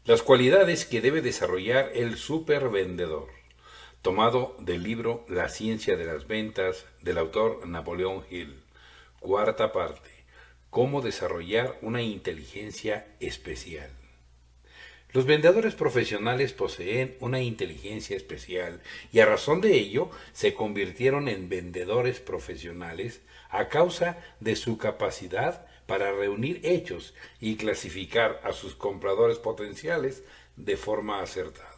Las cualidades que debe desarrollar el supervendedor. Tomado del libro La ciencia de las ventas del autor Napoleón Hill. Cuarta parte. Cómo desarrollar una inteligencia especial. Los vendedores profesionales poseen una inteligencia especial y a razón de ello se convirtieron en vendedores profesionales a causa de su capacidad para reunir hechos y clasificar a sus compradores potenciales de forma acertada.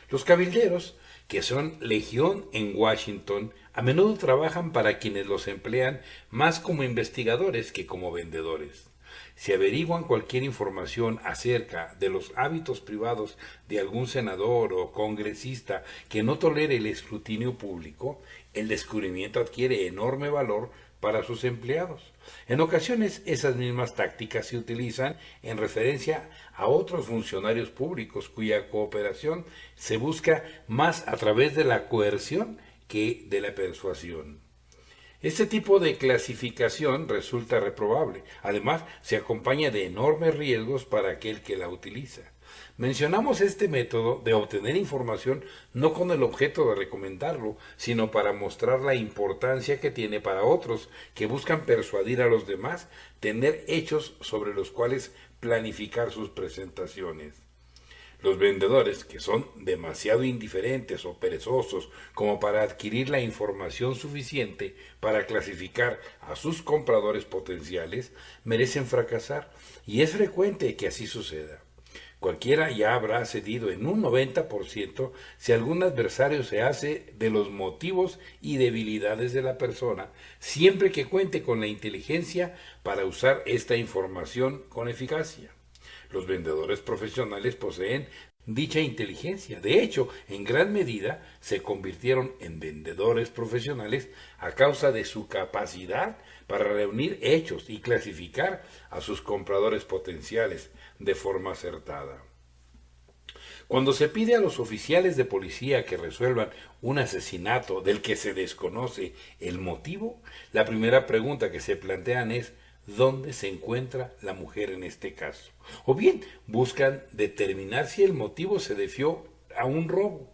Los cabilderos, que son legión en Washington, a menudo trabajan para quienes los emplean más como investigadores que como vendedores. Si averiguan cualquier información acerca de los hábitos privados de algún senador o congresista que no tolere el escrutinio público, el descubrimiento adquiere enorme valor para sus empleados. En ocasiones esas mismas tácticas se utilizan en referencia a otros funcionarios públicos cuya cooperación se busca más a través de la coerción que de la persuasión. Este tipo de clasificación resulta reprobable. Además, se acompaña de enormes riesgos para aquel que la utiliza. Mencionamos este método de obtener información no con el objeto de recomendarlo, sino para mostrar la importancia que tiene para otros que buscan persuadir a los demás, tener hechos sobre los cuales planificar sus presentaciones. Los vendedores, que son demasiado indiferentes o perezosos como para adquirir la información suficiente para clasificar a sus compradores potenciales, merecen fracasar, y es frecuente que así suceda. Cualquiera ya habrá cedido en un 90% si algún adversario se hace de los motivos y debilidades de la persona, siempre que cuente con la inteligencia para usar esta información con eficacia. Los vendedores profesionales poseen dicha inteligencia. De hecho, en gran medida se convirtieron en vendedores profesionales a causa de su capacidad para reunir hechos y clasificar a sus compradores potenciales de forma acertada. Cuando se pide a los oficiales de policía que resuelvan un asesinato del que se desconoce el motivo, la primera pregunta que se plantean es ¿dónde se encuentra la mujer en este caso? O bien buscan determinar si el motivo se debió a un robo.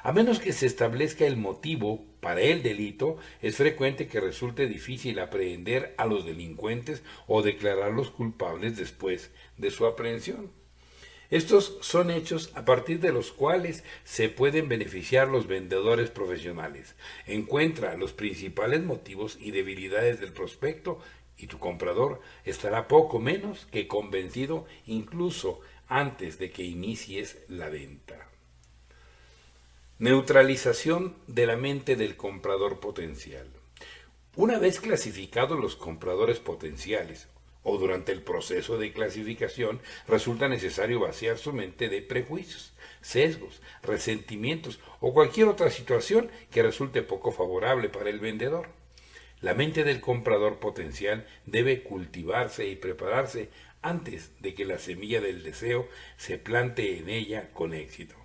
A menos que se establezca el motivo para el delito, es frecuente que resulte difícil aprehender a los delincuentes o declararlos culpables después de su aprehensión. Estos son hechos a partir de los cuales se pueden beneficiar los vendedores profesionales. Encuentra los principales motivos y debilidades del prospecto y tu comprador estará poco menos que convencido incluso antes de que inicies la venta. Neutralización de la mente del comprador potencial. Una vez clasificados los compradores potenciales, o durante el proceso de clasificación, resulta necesario vaciar su mente de prejuicios, sesgos, resentimientos o cualquier otra situación que resulte poco favorable para el vendedor. La mente del comprador potencial debe cultivarse y prepararse antes de que la semilla del deseo se plante en ella con éxito.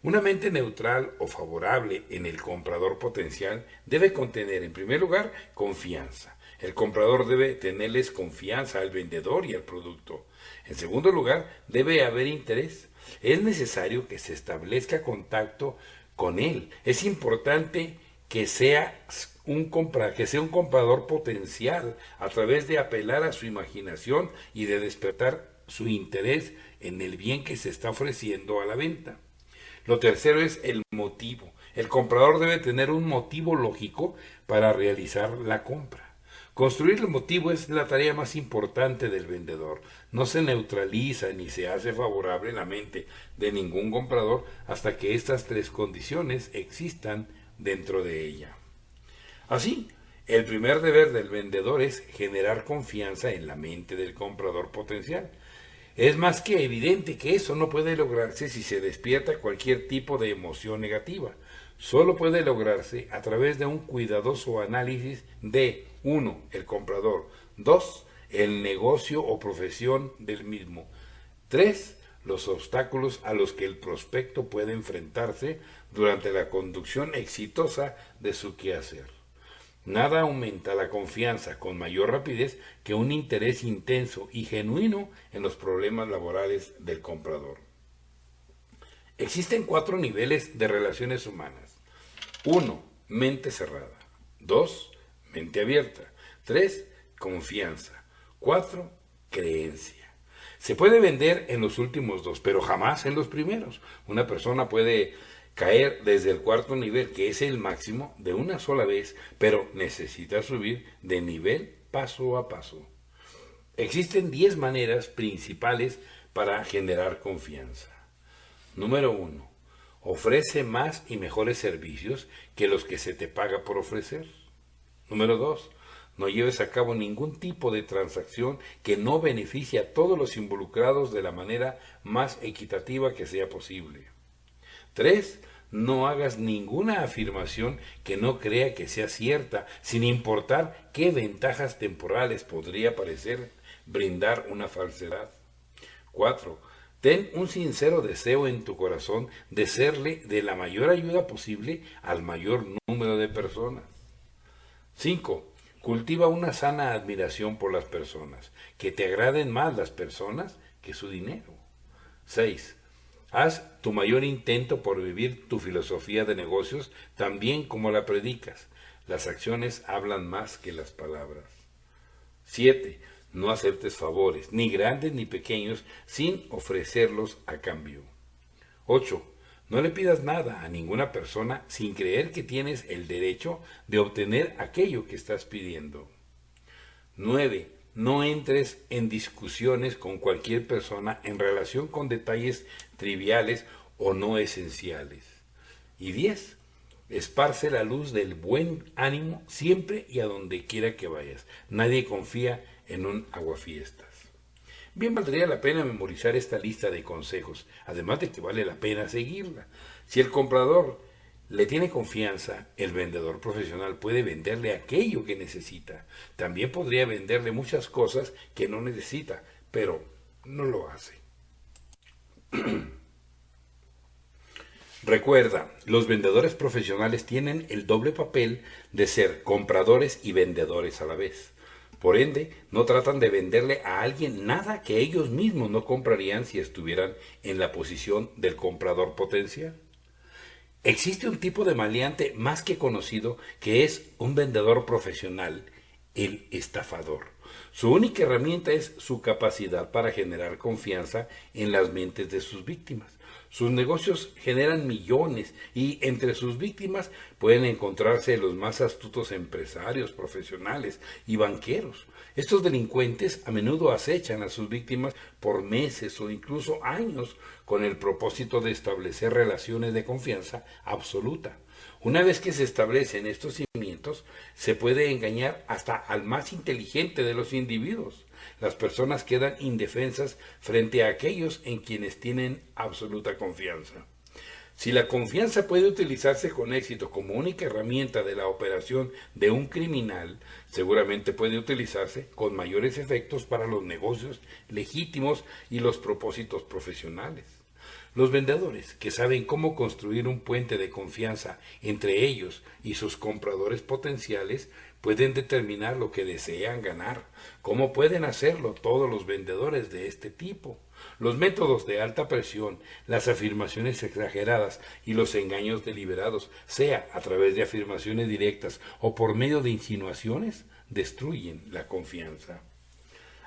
Una mente neutral o favorable en el comprador potencial debe contener, en primer lugar, confianza. El comprador debe tenerles confianza al vendedor y al producto. En segundo lugar, debe haber interés. Es necesario que se establezca contacto con él. Es importante que sea un comprador potencial a través de apelar a su imaginación y de despertar su interés en el bien que se está ofreciendo a la venta. Lo tercero es el motivo. El comprador debe tener un motivo lógico para realizar la compra. Construir el motivo es la tarea más importante del vendedor. No se neutraliza ni se hace favorable la mente de ningún comprador hasta que estas tres condiciones existan dentro de ella. Así, el primer deber del vendedor es generar confianza en la mente del comprador potencial. Es más que evidente que eso no puede lograrse si se despierta cualquier tipo de emoción negativa. Solo puede lograrse a través de un cuidadoso análisis de 1. El comprador, 2. El negocio o profesión del mismo, 3. Los obstáculos a los que el prospecto puede enfrentarse durante la conducción exitosa de su quehacer. Nada aumenta la confianza con mayor rapidez que un interés intenso y genuino en los problemas laborales del comprador. Existen 4 niveles de relaciones humanas. 1. Mente cerrada. 2. Mente abierta. 3. Confianza. 4. Creencia. Se puede vender en los últimos 2, pero jamás en los primeros. Una persona puede caer desde el 4 nivel, que es el máximo, de una sola vez, pero necesita subir de nivel paso a paso. Existen 10 maneras principales para generar confianza. Número 1. Ofrece más y mejores servicios que los que se te paga por ofrecer. Número 2. No lleves a cabo ningún tipo de transacción que no beneficie a todos los involucrados de la manera más equitativa que sea posible. 3. No hagas ninguna afirmación que no crea que sea cierta, sin importar qué ventajas temporales podría parecer brindar una falsedad. 4. Ten un sincero deseo en tu corazón de serle de la mayor ayuda posible al mayor número de personas. 5. Cultiva una sana admiración por las personas, que te agraden más las personas que su dinero. 6. Haz tu mayor intento por vivir tu filosofía de negocios tan bien como la predicas. Las acciones hablan más que las palabras. 7. No aceptes favores, ni grandes ni pequeños, sin ofrecerlos a cambio. 8. No le pidas nada a ninguna persona sin creer que tienes el derecho de obtener aquello que estás pidiendo. 9. No entres en discusiones con cualquier persona en relación con detalles triviales o no esenciales. Y 10. Esparce la luz del buen ánimo siempre y a donde quiera que vayas. Nadie confía en un aguafiestas. Bien valdría la pena memorizar esta lista de consejos, además de que vale la pena seguirla. Si el comprador le tiene confianza, el vendedor profesional puede venderle aquello que necesita. También podría venderle muchas cosas que no necesita, pero no lo hace. Recuerda, los vendedores profesionales tienen el doble papel de ser compradores y vendedores a la vez. Por ende, no tratan de venderle a alguien nada que ellos mismos no comprarían si estuvieran en la posición del comprador potencial. Existe un tipo de maleante más que conocido que es un vendedor profesional, el estafador. Su única herramienta es su capacidad para generar confianza en las mentes de sus víctimas. Sus negocios generan millones y entre sus víctimas pueden encontrarse los más astutos empresarios, profesionales y banqueros. Estos delincuentes a menudo acechan a sus víctimas por meses o incluso años con el propósito de establecer relaciones de confianza absoluta. Una vez que se establecen estos cimientos, se puede engañar hasta al más inteligente de los individuos. Las personas quedan indefensas frente a aquellos en quienes tienen absoluta confianza. Si la confianza puede utilizarse con éxito como única herramienta de la operación de un criminal, seguramente puede utilizarse con mayores efectos para los negocios legítimos y los propósitos profesionales. Los vendedores, que saben cómo construir un puente de confianza entre ellos y sus compradores potenciales, pueden determinar lo que desean ganar. ¿Cómo pueden hacerlo todos los vendedores de este tipo? Los métodos de alta presión, las afirmaciones exageradas y los engaños deliberados, sea a través de afirmaciones directas o por medio de insinuaciones, destruyen la confianza.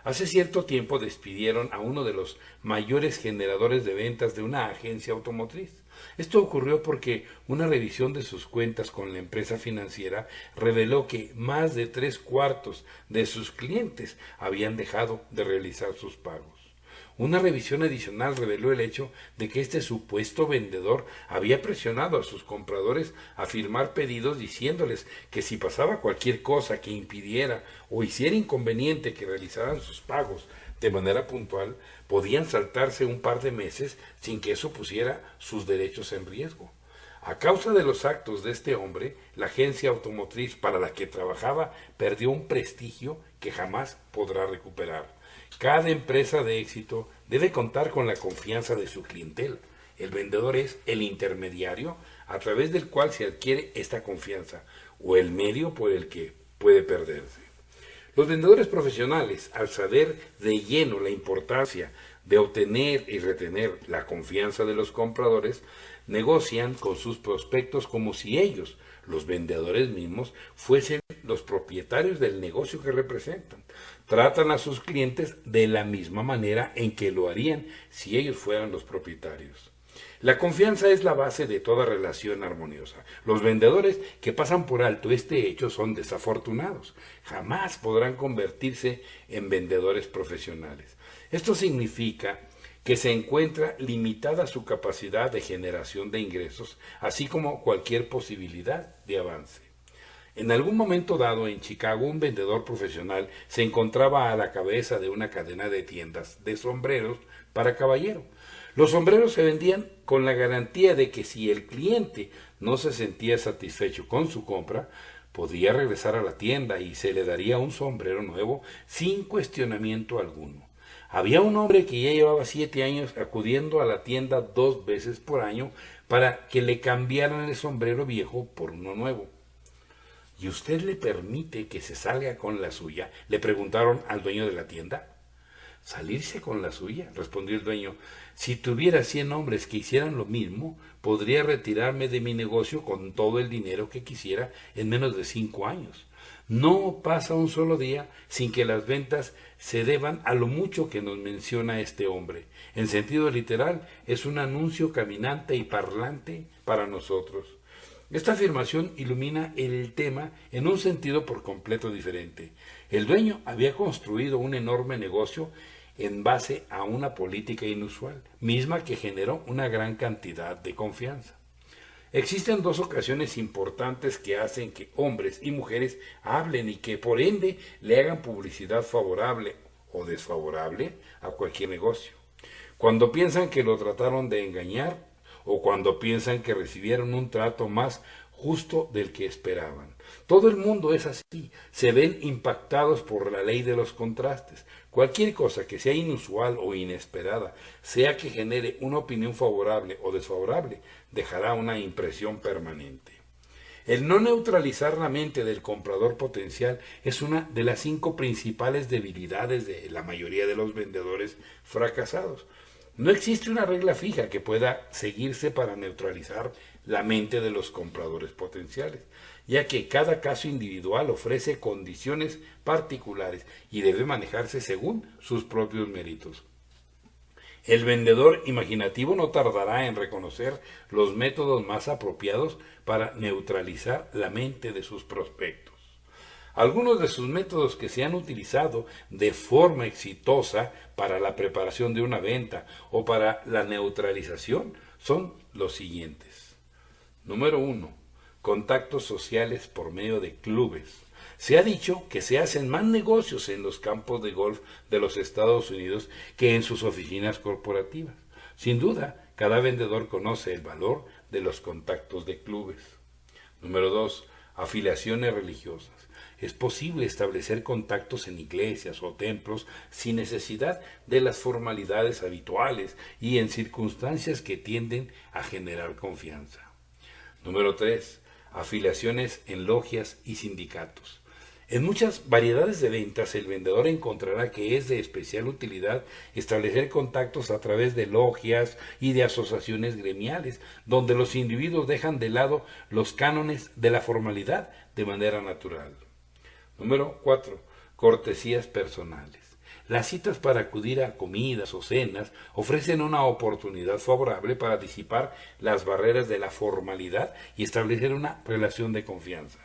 Hace cierto tiempo despidieron a uno de los mayores generadores de ventas de una agencia automotriz. Esto ocurrió porque una revisión de sus cuentas con la empresa financiera reveló que más de 3/4 de sus clientes habían dejado de realizar sus pagos. Una revisión adicional reveló el hecho de que este supuesto vendedor había presionado a sus compradores a firmar pedidos diciéndoles que si pasaba cualquier cosa que impidiera o hiciera inconveniente que realizaran sus pagos de manera puntual, podían saltarse un par de meses sin que eso pusiera sus derechos en riesgo. A causa de los actos de este hombre, la agencia automotriz para la que trabajaba perdió un prestigio que jamás podrá recuperar. Cada empresa de éxito debe contar con la confianza de su clientela. El vendedor es el intermediario a través del cual se adquiere esta confianza o el medio por el que puede perderse. Los vendedores profesionales, al saber de lleno la importancia de obtener y retener la confianza de los compradores, negocian con sus prospectos como si ellos, los vendedores mismos, fuesen los propietarios del negocio que representan. Tratan a sus clientes de la misma manera en que lo harían si ellos fueran los propietarios. La confianza es la base de toda relación armoniosa. Los vendedores que pasan por alto este hecho son desafortunados. Jamás podrán convertirse en vendedores profesionales. Esto significa que se encuentra limitada su capacidad de generación de ingresos, así como cualquier posibilidad de avance. En algún momento dado en Chicago, un vendedor profesional se encontraba a la cabeza de una cadena de tiendas de sombreros para caballero. Los sombreros se vendían con la garantía de que si el cliente no se sentía satisfecho con su compra, podía regresar a la tienda y se le daría un sombrero nuevo sin cuestionamiento alguno. Había un hombre que ya llevaba 7 años acudiendo a la tienda 2 veces por año para que le cambiaran el sombrero viejo por uno nuevo. ¿Y usted le permite que se salga con la suya?, le preguntaron al dueño de la tienda. ¿Salirse con la suya?, respondió el dueño. Si tuviera 100 hombres que hicieran lo mismo, podría retirarme de mi negocio con todo el dinero que quisiera en menos de 5 años. No pasa un solo día sin que las ventas se deban a lo mucho que nos menciona este hombre. En sentido literal, es un anuncio caminante y parlante para nosotros. Esta afirmación ilumina el tema en un sentido por completo diferente. El dueño había construido un enorme negocio en base a una política inusual, misma que generó una gran cantidad de confianza. Existen 2 ocasiones importantes que hacen que hombres y mujeres hablen y que por ende le hagan publicidad favorable o desfavorable a cualquier negocio. Cuando piensan que lo trataron de engañar o cuando piensan que recibieron un trato más justo del que esperaban. Todo el mundo es así, se ven impactados por la ley de los contrastes. Cualquier cosa que sea inusual o inesperada, sea que genere una opinión favorable o desfavorable, dejará una impresión permanente. El no neutralizar la mente del comprador potencial es una de las 5 principales debilidades de la mayoría de los vendedores fracasados. No existe una regla fija que pueda seguirse para neutralizar la mente de los compradores potenciales, ya que cada caso individual ofrece condiciones particulares y debe manejarse según sus propios méritos. El vendedor imaginativo no tardará en reconocer los métodos más apropiados para neutralizar la mente de sus prospectos. Algunos de sus métodos que se han utilizado de forma exitosa para la preparación de una venta o para la neutralización son los siguientes. Número 1. Contactos sociales por medio de clubes. Se ha dicho que se hacen más negocios en los campos de golf de los Estados Unidos que en sus oficinas corporativas. Sin duda, cada vendedor conoce el valor de los contactos de clubes. Número 2. Afiliaciones religiosas. Es posible establecer contactos en iglesias o templos sin necesidad de las formalidades habituales y en circunstancias que tienden a generar confianza. Número 3. Afiliaciones en logias y sindicatos. En muchas variedades de ventas, el vendedor encontrará que es de especial utilidad establecer contactos a través de logias y de asociaciones gremiales, donde los individuos dejan de lado los cánones de la formalidad de manera natural. Número 4. Cortesías personales. Las citas para acudir a comidas o cenas ofrecen una oportunidad favorable para disipar las barreras de la formalidad y establecer una relación de confianza.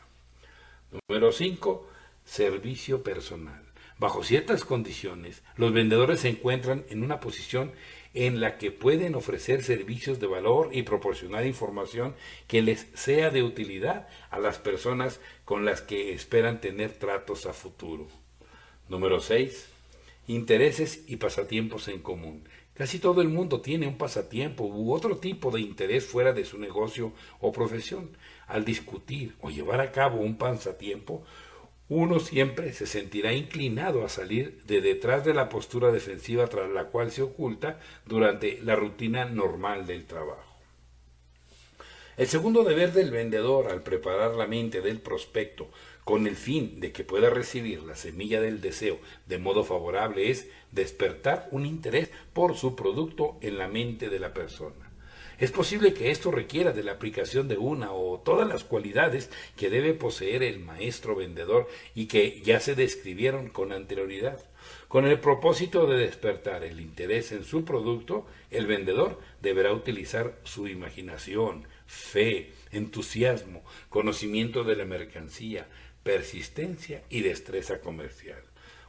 Número 5. Servicio personal. Bajo ciertas condiciones, los vendedores se encuentran en una posición en la que pueden ofrecer servicios de valor y proporcionar información que les sea de utilidad a las personas con las que esperan tener tratos a futuro. Número 6. Intereses y pasatiempos en común. Casi todo el mundo tiene un pasatiempo u otro tipo de interés fuera de su negocio o profesión. Al discutir o llevar a cabo un pasatiempo, uno siempre se sentirá inclinado a salir de detrás de la postura defensiva tras la cual se oculta durante la rutina normal del trabajo. El segundo deber del vendedor al preparar la mente del prospecto con el fin de que pueda recibir la semilla del deseo de modo favorable es despertar un interés por su producto en la mente de la persona. Es posible que esto requiera de la aplicación de una o todas las cualidades que debe poseer el maestro vendedor y que ya se describieron con anterioridad. Con el propósito de despertar el interés en su producto, el vendedor deberá utilizar su imaginación, fe, entusiasmo, conocimiento de la mercancía, persistencia y destreza comercial.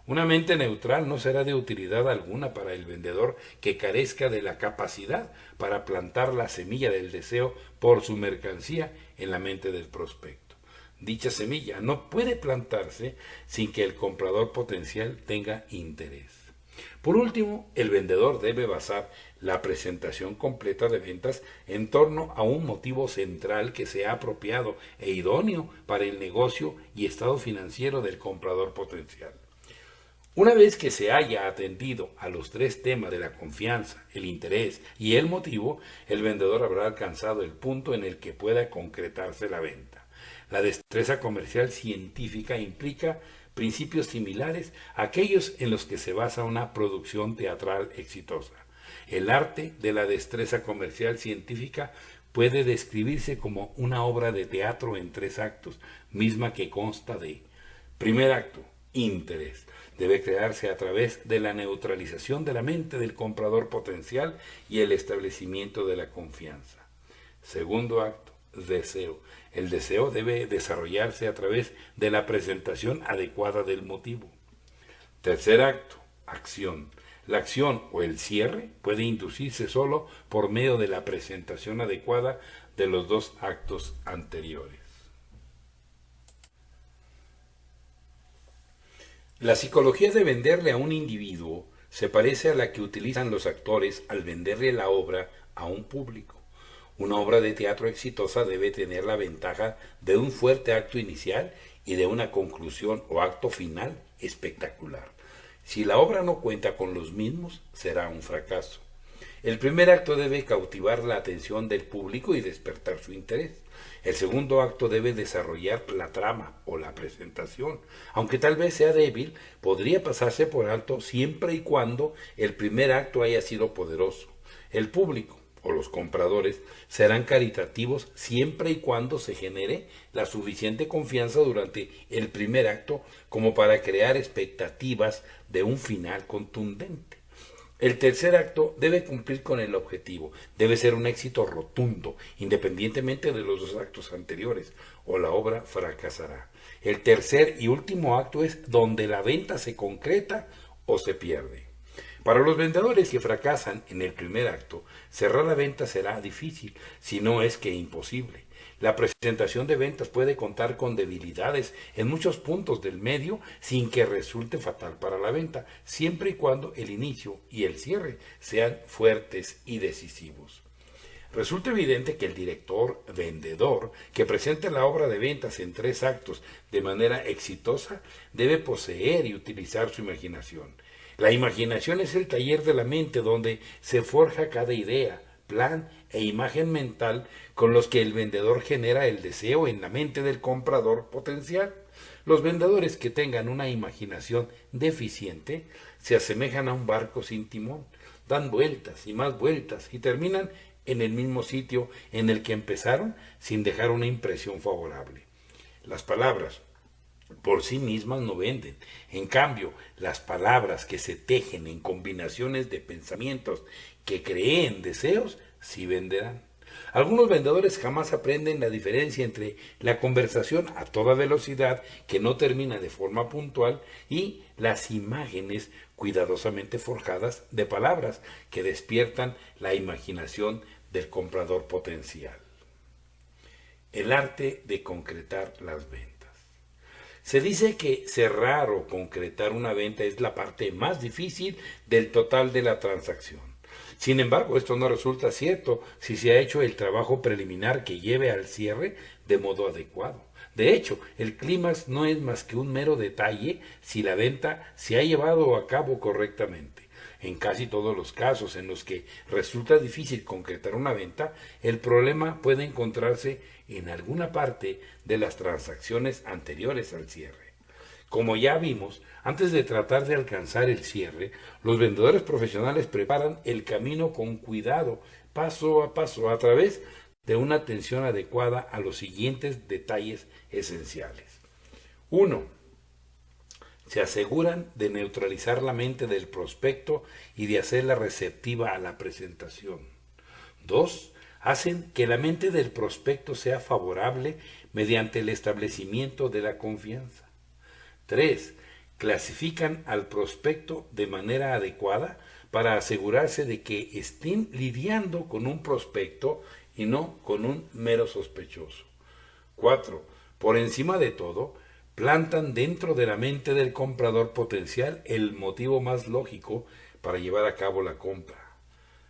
Una mente neutral no será de utilidad alguna para el vendedor que carezca de la capacidad para plantar la semilla del deseo por su mercancía en la mente del prospecto. Dicha semilla no puede plantarse sin que el comprador potencial tenga interés. Por último, el vendedor debe basar la presentación completa de ventas en torno a un motivo central que sea apropiado e idóneo para el negocio y estado financiero del comprador potencial. Una vez que se haya atendido a los tres temas de la confianza, el interés y el motivo, el vendedor habrá alcanzado el punto en el que pueda concretarse la venta. La destreza comercial científica implica principios similares a aquellos en los que se basa una producción teatral exitosa. El arte de la destreza comercial científica puede describirse como una obra de teatro en 3 actos, misma que consta de: primer acto, interés. Debe crearse a través de la neutralización de la mente del comprador potencial y el establecimiento de la confianza. Segundo acto, deseo. El deseo debe desarrollarse a través de la presentación adecuada del motivo. Tercer acto, acción. La acción o el cierre puede inducirse solo por medio de la presentación adecuada de los 2 actos anteriores. La psicología de venderle a un individuo se parece a la que utilizan los actores al venderle la obra a un público. Una obra de teatro exitosa debe tener la ventaja de un fuerte acto inicial y de una conclusión o acto final espectacular. Si la obra no cuenta con los mismos, será un fracaso. El primer acto debe cautivar la atención del público y despertar su interés. El segundo acto debe desarrollar la trama o la presentación. Aunque tal vez sea débil, podría pasarse por alto siempre y cuando el primer acto haya sido poderoso. El público o los compradores serán caritativos siempre y cuando se genere la suficiente confianza durante el primer acto como para crear expectativas de un final contundente. El tercer acto debe cumplir con el objetivo, debe ser un éxito rotundo, independientemente de los 2 actos anteriores, o la obra fracasará. El tercer y último acto es donde la venta se concreta o se pierde. Para los vendedores que fracasan en el primer acto, cerrar la venta será difícil, si no es que imposible. La presentación de ventas puede contar con debilidades en muchos puntos del medio sin que resulte fatal para la venta, siempre y cuando el inicio y el cierre sean fuertes y decisivos. Resulta evidente que el director vendedor que presente la obra de ventas en 3 actos de manera exitosa debe poseer y utilizar su imaginación. La imaginación es el taller de la mente donde se forja cada idea, plan e imagen mental con los que el vendedor genera el deseo en la mente del comprador potencial. Los vendedores que tengan una imaginación deficiente se asemejan a un barco sin timón, dan vueltas y más vueltas y terminan en el mismo sitio en el que empezaron sin dejar una impresión favorable. Las palabras por sí mismas no venden. En cambio, las palabras que se tejen en combinaciones de pensamientos que creen deseos, sí venderán. Algunos vendedores jamás aprenden la diferencia entre la conversación a toda velocidad que no termina de forma puntual y las imágenes cuidadosamente forjadas de palabras que despiertan la imaginación del comprador potencial. El arte de concretar las ventas. Se dice que cerrar o concretar una venta es la parte más difícil del total de la transacción. Sin embargo, esto no resulta cierto si se ha hecho el trabajo preliminar que lleve al cierre de modo adecuado. De hecho, el clímax no es más que un mero detalle si la venta se ha llevado a cabo correctamente. En casi todos los casos en los que resulta difícil concretar una venta, el problema puede encontrarse en alguna parte de las transacciones anteriores al cierre. Como ya vimos, antes de tratar de alcanzar el cierre, los vendedores profesionales preparan el camino con cuidado, paso a paso, a través de una atención adecuada a los siguientes detalles esenciales. 1. Se aseguran de neutralizar la mente del prospecto y de hacerla receptiva a la presentación. 2. Hacen que la mente del prospecto sea favorable mediante el establecimiento de la confianza. 3. Clasifican al prospecto de manera adecuada para asegurarse de que estén lidiando con un prospecto y no con un mero sospechoso. 4. Por encima de todo, plantan dentro de la mente del comprador potencial el motivo más lógico para llevar a cabo la compra.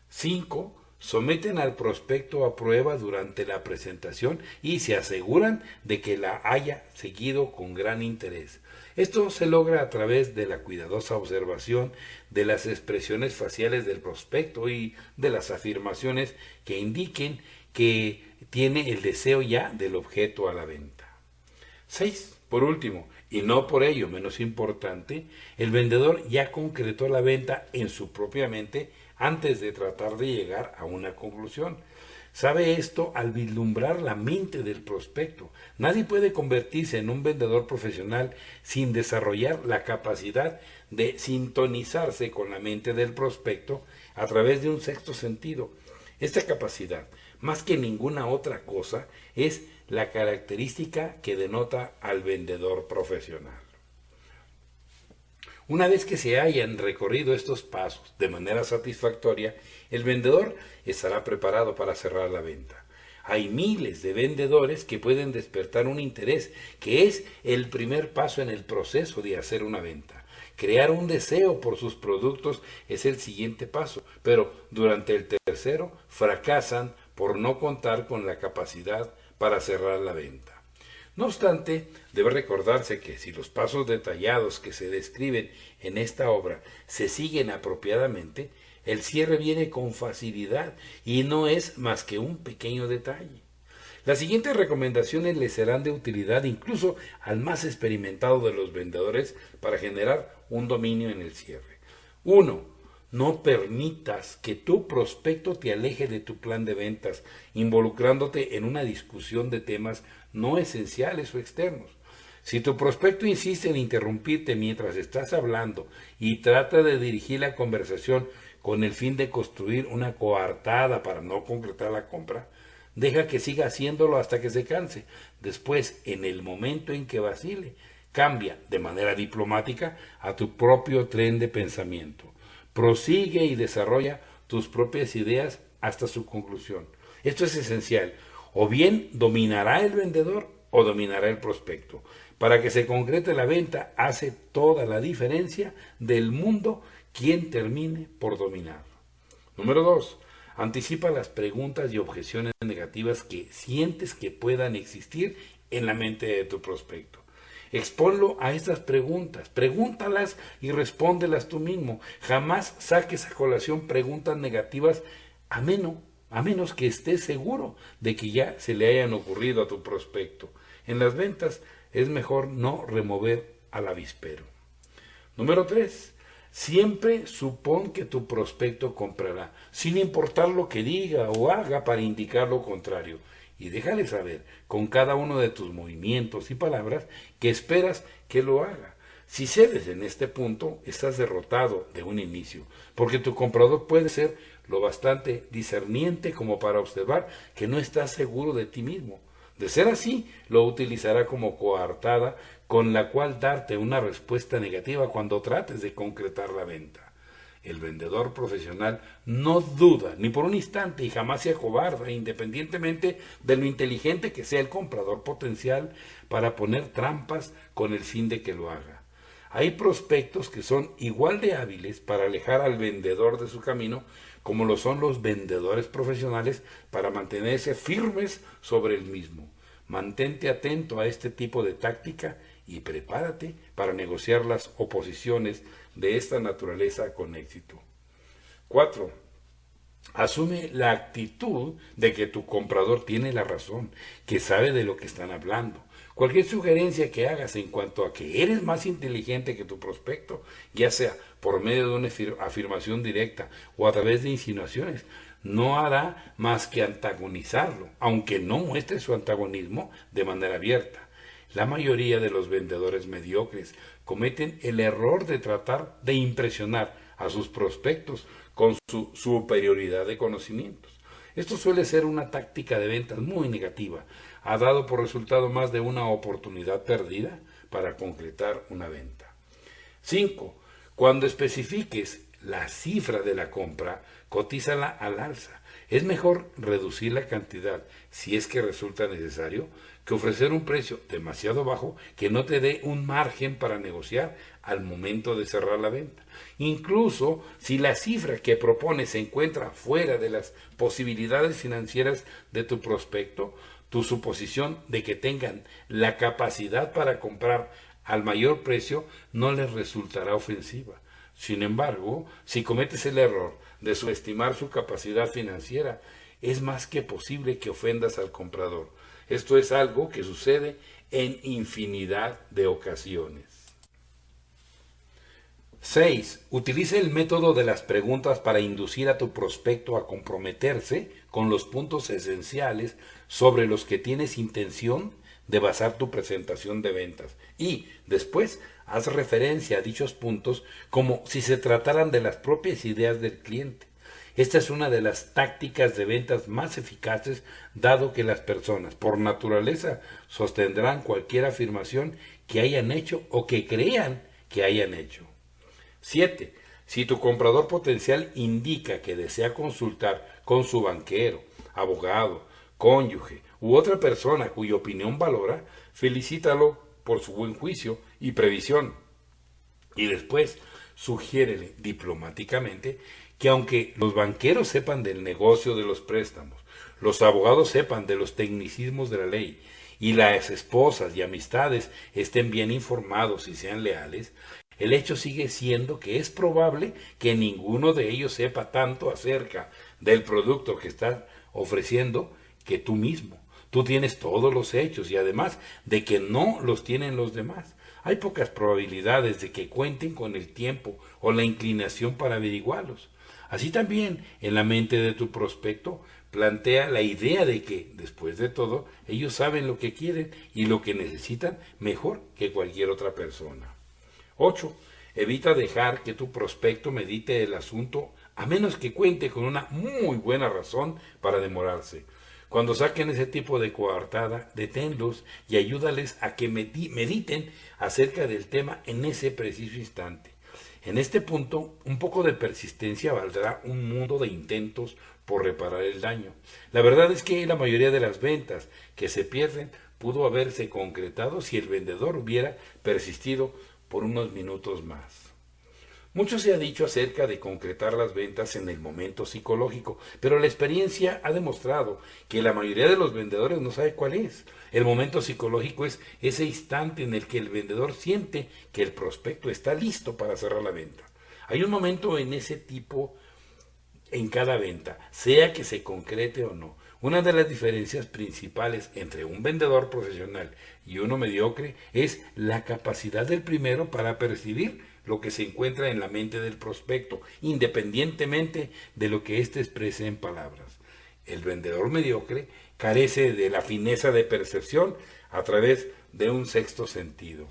5. Someten al prospecto a prueba durante la presentación y se aseguran de que la haya seguido con gran interés. Esto se logra a través de la cuidadosa observación de las expresiones faciales del prospecto y de las afirmaciones que indiquen que tiene el deseo ya del objeto a la venta. 6. Por último, y no por ello menos importante, el vendedor ya concretó la venta en su propia mente antes de tratar de llegar a una conclusión. Sabe esto al vislumbrar la mente del prospecto. Nadie puede convertirse en un vendedor profesional sin desarrollar la capacidad de sintonizarse con la mente del prospecto a través de un sexto sentido. Esta capacidad, más que ninguna otra cosa, es la característica que denota al vendedor profesional. Una vez que se hayan recorrido estos pasos de manera satisfactoria, el vendedor estará preparado para cerrar la venta. Hay miles de vendedores que pueden despertar un interés, que es el primer paso en el proceso de hacer una venta. Crear un deseo por sus productos es el siguiente paso, pero durante el tercero fracasan por no contar con la capacidad para cerrar la venta. No obstante, debe recordarse que si los pasos detallados que se describen en esta obra se siguen apropiadamente, el cierre viene con facilidad y no es más que un pequeño detalle. Las siguientes recomendaciones le serán de utilidad incluso al más experimentado de los vendedores para generar un dominio en el cierre. 1. No permitas que tu prospecto te aleje de tu plan de ventas, involucrándote en una discusión de temas no esenciales o externos. Si tu prospecto insiste en interrumpirte mientras estás hablando y trata de dirigir la conversación con el fin de construir una coartada para no concretar la compra, deja que siga haciéndolo hasta que se canse. Después, en el momento en que vacile, cambia de manera diplomática a tu propio tren de pensamiento. Prosigue y desarrolla tus propias ideas hasta su conclusión. Esto es esencial. O bien dominará el vendedor o dominará el prospecto. Para que se concrete la venta, hace toda la diferencia del mundo quien termine por dominar. Número 2. Anticipa las preguntas y objeciones negativas que sientes que puedan existir en la mente de tu prospecto. Exponlo a estas preguntas, pregúntalas y respóndelas tú mismo. Jamás saques a colación preguntas negativas a menos que estés seguro de que ya se le hayan ocurrido a tu prospecto. En las ventas es mejor no remover al avispero. Número 3. Siempre supón que tu prospecto comprará, sin importar lo que diga o haga para indicar lo contrario. Y déjale saber con cada uno de tus movimientos y palabras que esperas que lo haga. Si cedes en este punto, estás derrotado de un inicio, porque tu comprador puede ser lo bastante discerniente como para observar que no estás seguro de ti mismo. De ser así, lo utilizará como coartada con la cual darte una respuesta negativa cuando trates de concretar la venta. El vendedor profesional no duda ni por un instante y jamás se acobarda, independientemente de lo inteligente que sea el comprador potencial, para poner trampas con el fin de que lo haga. Hay prospectos que son igual de hábiles para alejar al vendedor de su camino como lo son los vendedores profesionales para mantenerse firmes sobre el mismo. Mantente atento a este tipo de táctica y prepárate para negociar las oposiciones de esta naturaleza con éxito. 4. Asume la actitud de que tu comprador tiene la razón, que sabe de lo que están hablando. Cualquier sugerencia que hagas en cuanto a que eres más inteligente que tu prospecto, ya sea por medio de una afirmación directa o a través de insinuaciones, no hará más que antagonizarlo, aunque no muestre su antagonismo de manera abierta. La mayoría de los vendedores mediocres cometen el error de tratar de impresionar a sus prospectos con su superioridad de conocimientos. Esto suele ser una táctica de ventas muy negativa. Ha dado por resultado más de una oportunidad perdida para concretar una venta. 5. Cuando especifiques la cifra de la compra, cotízala al alza. Es mejor reducir la cantidad, si es que resulta necesario, que ofrecer un precio demasiado bajo que no te dé un margen para negociar al momento de cerrar la venta. Incluso si la cifra que propones se encuentra fuera de las posibilidades financieras de tu prospecto, tu suposición de que tengan la capacidad para comprar al mayor precio no les resultará ofensiva. Sin embargo, si cometes el error de subestimar su capacidad financiera, es más que posible que ofendas al comprador. Esto es algo que sucede en infinidad de ocasiones. 6. Utiliza el método de las preguntas para inducir a tu prospecto a comprometerse con los puntos esenciales sobre los que tienes intención de basar tu presentación de ventas. Y después haz referencia a dichos puntos como si se trataran de las propias ideas del cliente. Esta es una de las tácticas de ventas más eficaces, dado que las personas, por naturaleza, sostendrán cualquier afirmación que hayan hecho o que crean que hayan hecho. 7. Si tu comprador potencial indica que desea consultar con su banquero, abogado, cónyuge u otra persona cuya opinión valora, felicítalo por su buen juicio y previsión. Y después, sugiérele diplomáticamente que aunque los banqueros sepan del negocio de los préstamos, los abogados sepan de los tecnicismos de la ley, y las esposas y amistades estén bien informados y sean leales, el hecho sigue siendo que es probable que ninguno de ellos sepa tanto acerca del producto que estás ofreciendo que tú mismo. Tú tienes todos los hechos y además de que no los tienen los demás. Hay pocas probabilidades de que cuenten con el tiempo o la inclinación para averiguarlos. Así también, en la mente de tu prospecto, plantea la idea de que, después de todo, ellos saben lo que quieren y lo que necesitan mejor que cualquier otra persona. 8. Evita dejar que tu prospecto medite el asunto a menos que cuente con una muy buena razón para demorarse. Cuando saquen ese tipo de coartada, deténlos y ayúdales a que mediten acerca del tema en ese preciso instante. En este punto, un poco de persistencia valdrá un mundo de intentos por reparar el daño. La verdad es que la mayoría de las ventas que se pierden pudo haberse concretado si el vendedor hubiera persistido por unos minutos más. Mucho se ha dicho acerca de concretar las ventas en el momento psicológico, pero la experiencia ha demostrado que la mayoría de los vendedores no sabe cuál es. El momento psicológico es ese instante en el que el vendedor siente que el prospecto está listo para cerrar la venta. Hay un momento en ese tipo en cada venta, sea que se concrete o no. Una de las diferencias principales entre un vendedor profesional y uno mediocre es la capacidad del primero para percibir lo que se encuentra en la mente del prospecto, independientemente de lo que éste exprese en palabras. El vendedor mediocre carece de la fineza de percepción a través de un sexto sentido.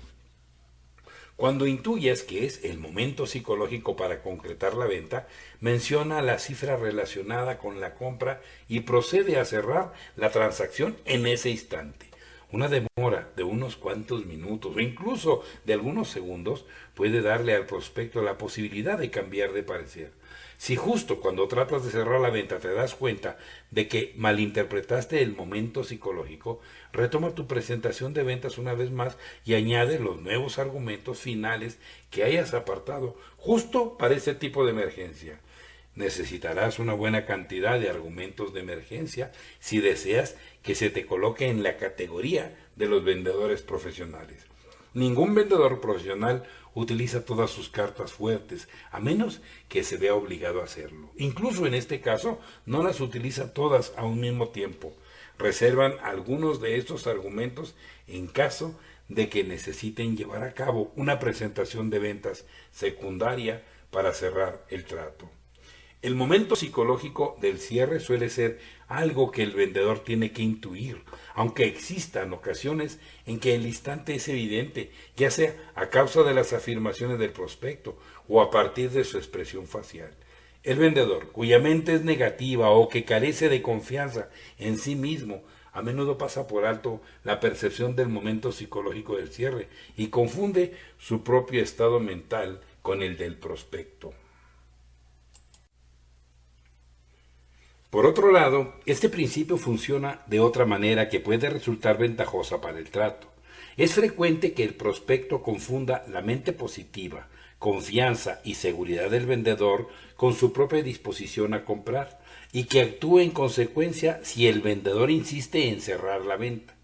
Cuando intuyas que es el momento psicológico para concretar la venta, menciona la cifra relacionada con la compra y procede a cerrar la transacción en ese instante. Una demora de unos cuantos minutos o incluso de algunos segundos puede darle al prospecto la posibilidad de cambiar de parecer. Si justo cuando tratas de cerrar la venta te das cuenta de que malinterpretaste el momento psicológico, retoma tu presentación de ventas una vez más y añade los nuevos argumentos finales que hayas apartado justo para ese tipo de emergencia. Necesitarás una buena cantidad de argumentos de emergencia si deseas que se te coloque en la categoría de los vendedores profesionales. Ningún vendedor profesional utiliza todas sus cartas fuertes, a menos que se vea obligado a hacerlo. Incluso en este caso, no las utiliza todas a un mismo tiempo. Reservan algunos de estos argumentos en caso de que necesiten llevar a cabo una presentación de ventas secundaria para cerrar el trato. El momento psicológico del cierre suele ser algo que el vendedor tiene que intuir, aunque existan ocasiones en que el instante es evidente, ya sea a causa de las afirmaciones del prospecto o a partir de su expresión facial. El vendedor, cuya mente es negativa o que carece de confianza en sí mismo, a menudo pasa por alto la percepción del momento psicológico del cierre y confunde su propio estado mental con el del prospecto. Por otro lado, este principio funciona de otra manera que puede resultar ventajosa para el trato. Es frecuente que el prospecto confunda la mente positiva, confianza y seguridad del vendedor con su propia disposición a comprar y que actúe en consecuencia si el vendedor insiste en cerrar la venta.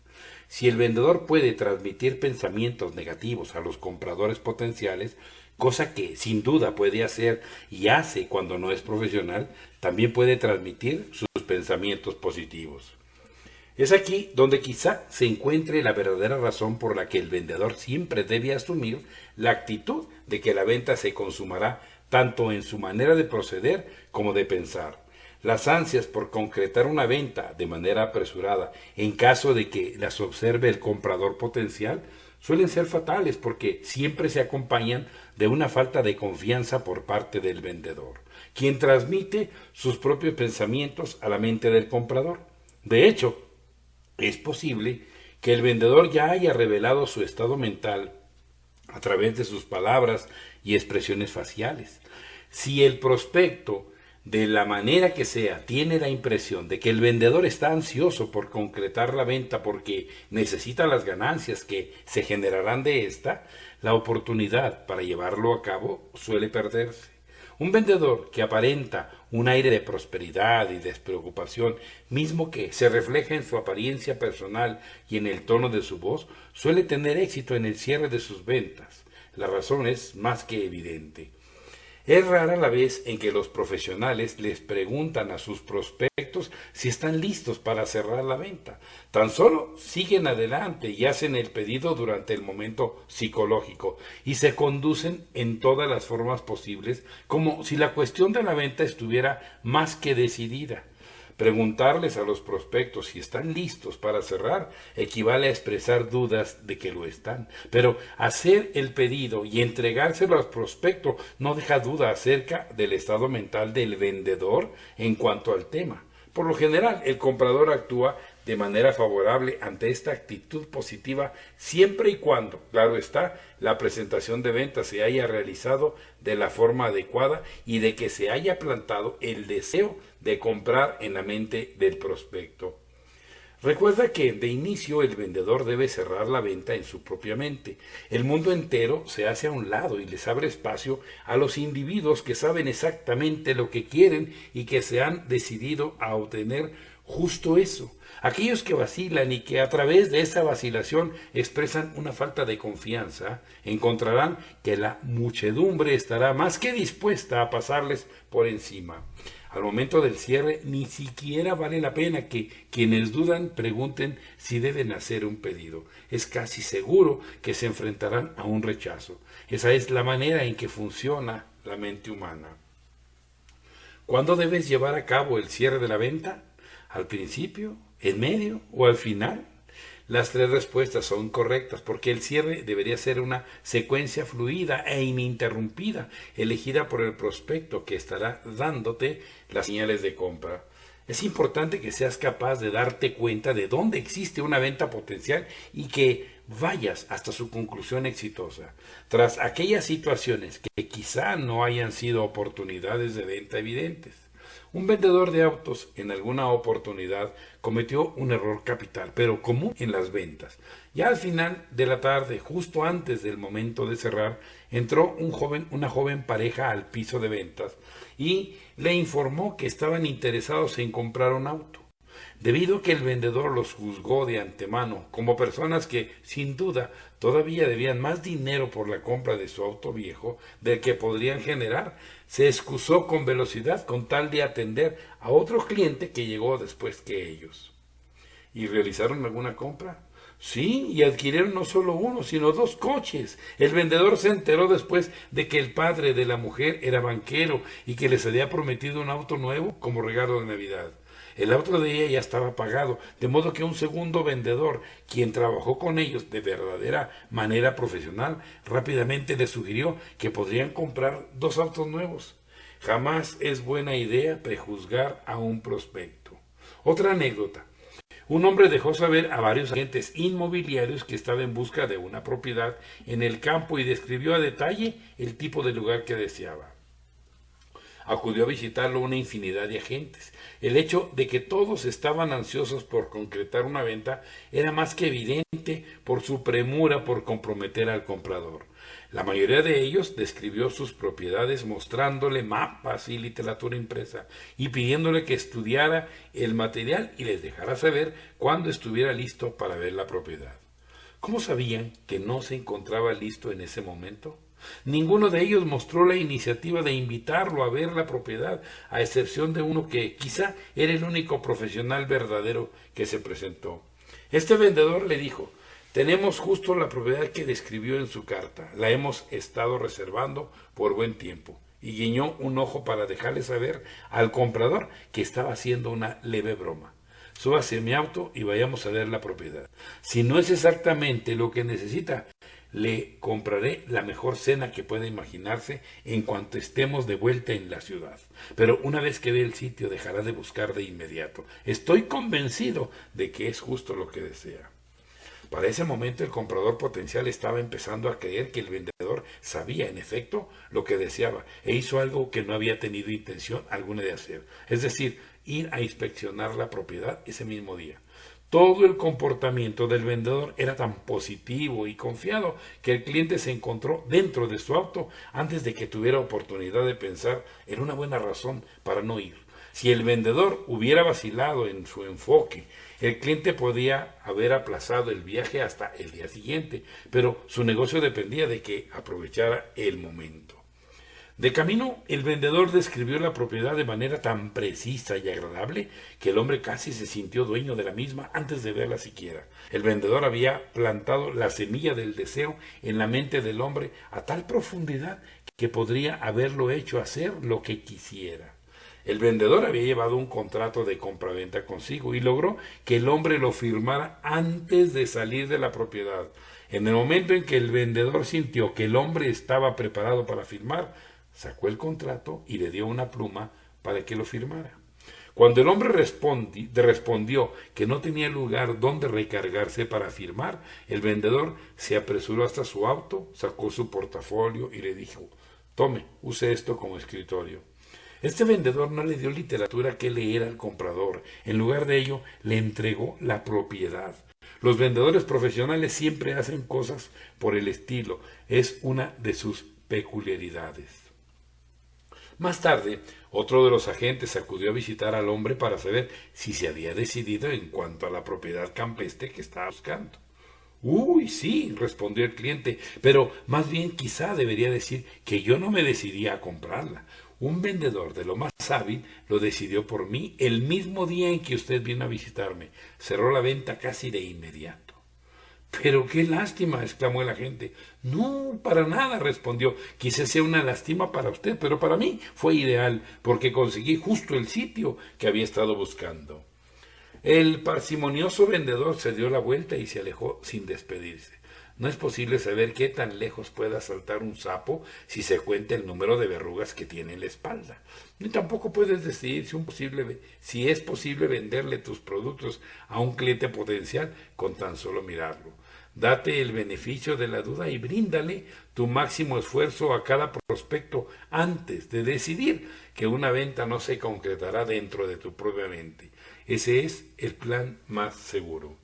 Si el vendedor puede transmitir pensamientos negativos a los compradores potenciales, cosa que sin duda puede hacer y hace cuando no es profesional, también puede transmitir sus pensamientos positivos. Es aquí donde quizá se encuentre la verdadera razón por la que el vendedor siempre debe asumir la actitud de que la venta se consumará tanto en su manera de proceder como de pensar. Las ansias por concretar una venta de manera apresurada, en caso de que las observe el comprador potencial, suelen ser fatales porque siempre se acompañan de una falta de confianza por parte del vendedor, quien transmite sus propios pensamientos a la mente del comprador. De hecho, es posible que el vendedor ya haya revelado su estado mental a través de sus palabras y expresiones faciales. Si el prospecto, de la manera que sea, tiene la impresión de que el vendedor está ansioso por concretar la venta porque necesita las ganancias que se generarán de esta, la oportunidad para llevarlo a cabo suele perderse. Un vendedor que aparenta un aire de prosperidad y despreocupación, mismo que se refleja en su apariencia personal y en el tono de su voz, suele tener éxito en el cierre de sus ventas. La razón es más que evidente. Es rara la vez en que los profesionales les preguntan a sus prospectos si están listos para cerrar la venta. Tan solo siguen adelante y hacen el pedido durante el momento psicológico y se conducen en todas las formas posibles como si la cuestión de la venta estuviera más que decidida. Preguntarles a los prospectos si están listos para cerrar equivale a expresar dudas de que lo están, pero hacer el pedido y entregárselo al prospecto no deja duda acerca del estado mental del vendedor en cuanto al tema. Por lo general, el comprador actúa de manera favorable ante esta actitud positiva siempre y cuando, claro está, la presentación de venta se haya realizado de la forma adecuada y de que se haya plantado el deseo de comprar en la mente del prospecto. Recuerda que de inicio el vendedor debe cerrar la venta en su propia mente. El mundo entero se hace a un lado y les abre espacio a los individuos que saben exactamente lo que quieren y que se han decidido a obtener justo eso. Aquellos que vacilan y que a través de esa vacilación expresan una falta de confianza, encontrarán que la muchedumbre estará más que dispuesta a pasarles por encima. Al momento del cierre, ni siquiera vale la pena que quienes dudan pregunten si deben hacer un pedido. Es casi seguro que se enfrentarán a un rechazo. Esa es la manera en que funciona la mente humana. ¿Cuándo debes llevar a cabo el cierre de la venta? ¿Al principio, en medio o al final? Las tres respuestas son correctas porque el cierre debería ser una secuencia fluida e ininterrumpida, elegida por el prospecto que estará dándote las señales de compra. Es importante que seas capaz de darte cuenta de dónde existe una venta potencial y que vayas hasta su conclusión exitosa. Tras aquellas situaciones que quizá no hayan sido oportunidades de venta evidentes. Un vendedor de autos en alguna oportunidad cometió un error capital, pero común en las ventas. Ya al final de la tarde, justo antes del momento de cerrar, entró una joven pareja al piso de ventas y le informó que estaban interesados en comprar un auto. Debido a que el vendedor los juzgó de antemano como personas que, sin duda, todavía debían más dinero por la compra de su auto viejo del que podrían generar, se excusó con velocidad con tal de atender a otro cliente que llegó después que ellos. ¿Y realizaron alguna compra? Sí, y adquirieron no solo uno, sino 2 coches. El vendedor se enteró después de que el padre de la mujer era banquero y que les había prometido un auto nuevo como regalo de Navidad. El auto de ella ya estaba pagado, de modo que un segundo vendedor, quien trabajó con ellos de verdadera manera profesional, rápidamente les sugirió que podrían comprar 2 autos nuevos. Jamás es buena idea prejuzgar a un prospecto. Otra anécdota. Un hombre dejó saber a varios agentes inmobiliarios que estaba en busca de una propiedad en el campo y describió a detalle el tipo de lugar que deseaba. Acudió a visitarlo una infinidad de agentes. El hecho de que todos estaban ansiosos por concretar una venta era más que evidente por su premura por comprometer al comprador. La mayoría de ellos describió sus propiedades mostrándole mapas y literatura impresa y pidiéndole que estudiara el material y les dejara saber cuándo estuviera listo para ver la propiedad. ¿Cómo sabían que no se encontraba listo en ese momento? Ninguno de ellos mostró la iniciativa de invitarlo a ver la propiedad, a excepción de uno que quizá era el único profesional verdadero que se presentó. Este vendedor le dijo: tenemos justo la propiedad que describió en su carta, la hemos estado reservando por buen tiempo, y guiñó un ojo para dejarle saber al comprador que estaba haciendo una leve broma. Súbase a mi auto y vayamos a ver la propiedad. Si no es exactamente lo que necesita, le compraré la mejor cena que pueda imaginarse en cuanto estemos de vuelta en la ciudad. Pero una vez que ve el sitio dejará de buscar de inmediato. Estoy convencido de que es justo lo que desea. Para ese momento el comprador potencial estaba empezando a creer que el vendedor sabía, en efecto, lo que deseaba e hizo algo que no había tenido intención alguna de hacer, es decir, ir a inspeccionar la propiedad ese mismo día. Todo el comportamiento del vendedor era tan positivo y confiado que el cliente se encontró dentro de su auto antes de que tuviera oportunidad de pensar en una buena razón para no ir. Si el vendedor hubiera vacilado en su enfoque, el cliente podía haber aplazado el viaje hasta el día siguiente, pero su negocio dependía de que aprovechara el momento. De camino, el vendedor describió la propiedad de manera tan precisa y agradable que el hombre casi se sintió dueño de la misma antes de verla siquiera. El vendedor había plantado la semilla del deseo en la mente del hombre a tal profundidad que podría haberlo hecho hacer lo que quisiera. El vendedor había llevado un contrato de compraventa consigo y logró que el hombre lo firmara antes de salir de la propiedad. En el momento en que el vendedor sintió que el hombre estaba preparado para firmar, sacó el contrato y le dio una pluma para que lo firmara. Cuando el hombre respondió que no tenía lugar donde recargarse para firmar, el vendedor se apresuró hasta su auto, sacó su portafolio y le dijo: tome, use esto como escritorio. Este vendedor no le dio literatura que leer al comprador. En lugar de ello, le entregó la propiedad. Los vendedores profesionales siempre hacen cosas por el estilo. Es una de sus peculiaridades. Más tarde, otro de los agentes acudió a visitar al hombre para saber si se había decidido en cuanto a la propiedad campestre que estaba buscando. Uy, sí, respondió el cliente, pero más bien quizá debería decir que yo no me decidí a comprarla. Un vendedor de lo más hábil lo decidió por mí el mismo día en que usted vino a visitarme. Cerró la venta casi de inmediato. Pero qué lástima, exclamó el agente. No, para nada, respondió. Quizás sea una lástima para usted, pero para mí fue ideal, porque conseguí justo el sitio que había estado buscando. El parsimonioso vendedor se dio la vuelta y se alejó sin despedirse. No es posible saber qué tan lejos pueda saltar un sapo si se cuenta el número de verrugas que tiene en la espalda. Ni tampoco puedes decidir si es posible venderle tus productos a un cliente potencial con tan solo mirarlo. Date el beneficio de la duda y bríndale tu máximo esfuerzo a cada prospecto antes de decidir que una venta no se concretará dentro de tu propia mente. Ese es el plan más seguro.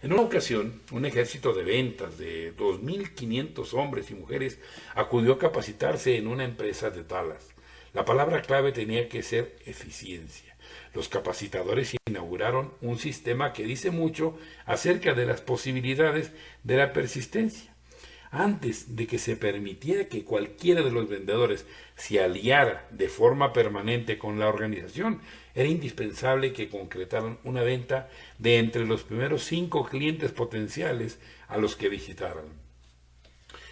En una ocasión, un ejército de ventas de 2.500 hombres y mujeres acudió a capacitarse en una empresa de Dallas. La palabra clave tenía que ser eficiencia. Los capacitadores inauguraron un sistema que dice mucho acerca de las posibilidades de la persistencia. Antes de que se permitiera que cualquiera de los vendedores se aliara de forma permanente con la organización, era indispensable que concretaran una venta de entre los primeros 5 clientes potenciales a los que visitaran.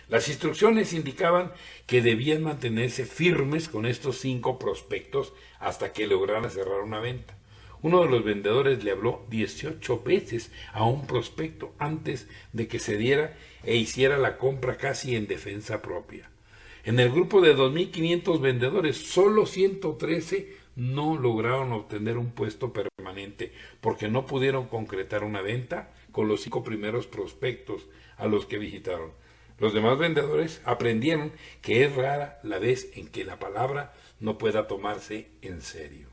Las instrucciones indicaban que debían mantenerse firmes con estos 5 prospectos hasta que lograran cerrar una venta. Uno de los vendedores le habló 18 veces a un prospecto antes de que se diera e hiciera la compra casi en defensa propia. En el grupo de 2.500 vendedores, solo 113 no lograron obtener un puesto permanente porque no pudieron concretar una venta con los 5 primeros prospectos a los que visitaron. Los demás vendedores aprendieron que es rara la vez en que la palabra no pueda tomarse en serio.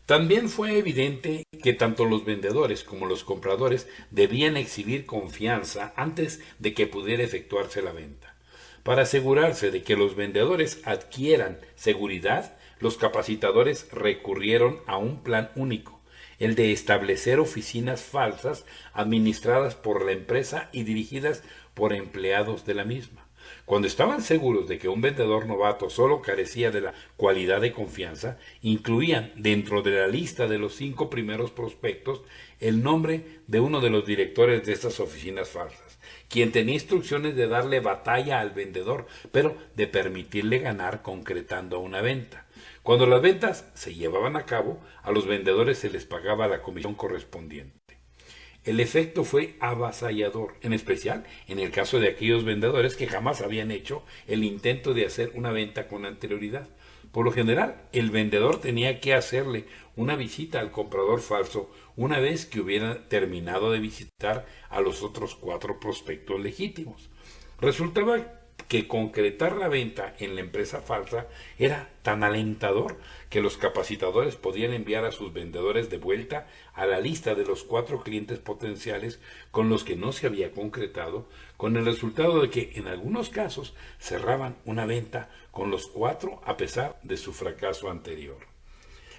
También fue evidente que tanto los vendedores como los compradores debían exhibir confianza antes de que pudiera efectuarse la venta. Para asegurarse de que los vendedores adquieran seguridad, los capacitadores recurrieron a un plan único, el de establecer oficinas falsas administradas por la empresa y dirigidas por empleados de la misma. Cuando estaban seguros de que un vendedor novato solo carecía de la cualidad de confianza, incluían dentro de la lista de los 5 primeros prospectos el nombre de uno de los directores de estas oficinas falsas, quien tenía instrucciones de darle batalla al vendedor, pero de permitirle ganar concretando una venta. Cuando las ventas se llevaban a cabo, a los vendedores se les pagaba la comisión correspondiente. El efecto fue avasallador, en especial en el caso de aquellos vendedores que jamás habían hecho el intento de hacer una venta con anterioridad. Por lo general, el vendedor tenía que hacerle una visita al comprador falso una vez que hubiera terminado de visitar a los otros 4 prospectos legítimos. Resultaba que concretar la venta en la empresa falsa era tan alentador que los capacitadores podían enviar a sus vendedores de vuelta a la lista de los 4 clientes potenciales con los que no se había concretado, con el resultado de que en algunos casos cerraban una venta con los 4 a pesar de su fracaso anterior.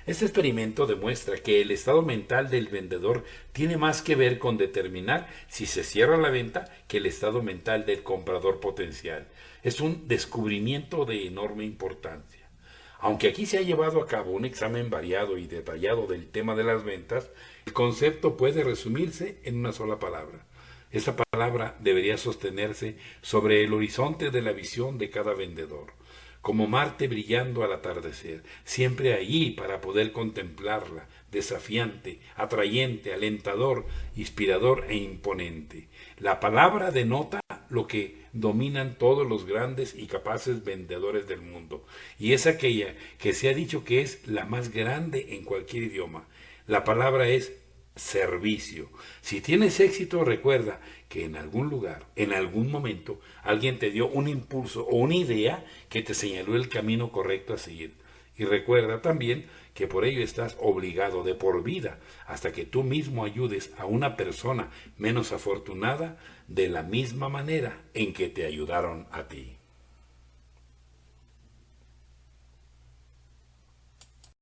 Este experimento demuestra que el estado mental del vendedor tiene más que ver con determinar si se cierra la venta que el estado mental del comprador potencial. Es un descubrimiento de enorme importancia. Aunque aquí se ha llevado a cabo un examen variado y detallado del tema de las ventas, el concepto puede resumirse en una sola palabra. Esa palabra debería sostenerse sobre el horizonte de la visión de cada vendedor, como Marte brillando al atardecer, siempre allí para poder contemplarla, desafiante, atrayente, alentador, inspirador e imponente. La palabra denota lo que dominan todos los grandes y capaces vendedores del mundo, y es aquella que se ha dicho que es la más grande en cualquier idioma. La palabra es servicio. Si tienes éxito, recuerda que en algún lugar, en algún momento, alguien te dio un impulso o una idea que te señaló el camino correcto a seguir. Y recuerda también que por ello estás obligado de por vida hasta que tú mismo ayudes a una persona menos afortunada de la misma manera en que te ayudaron a ti.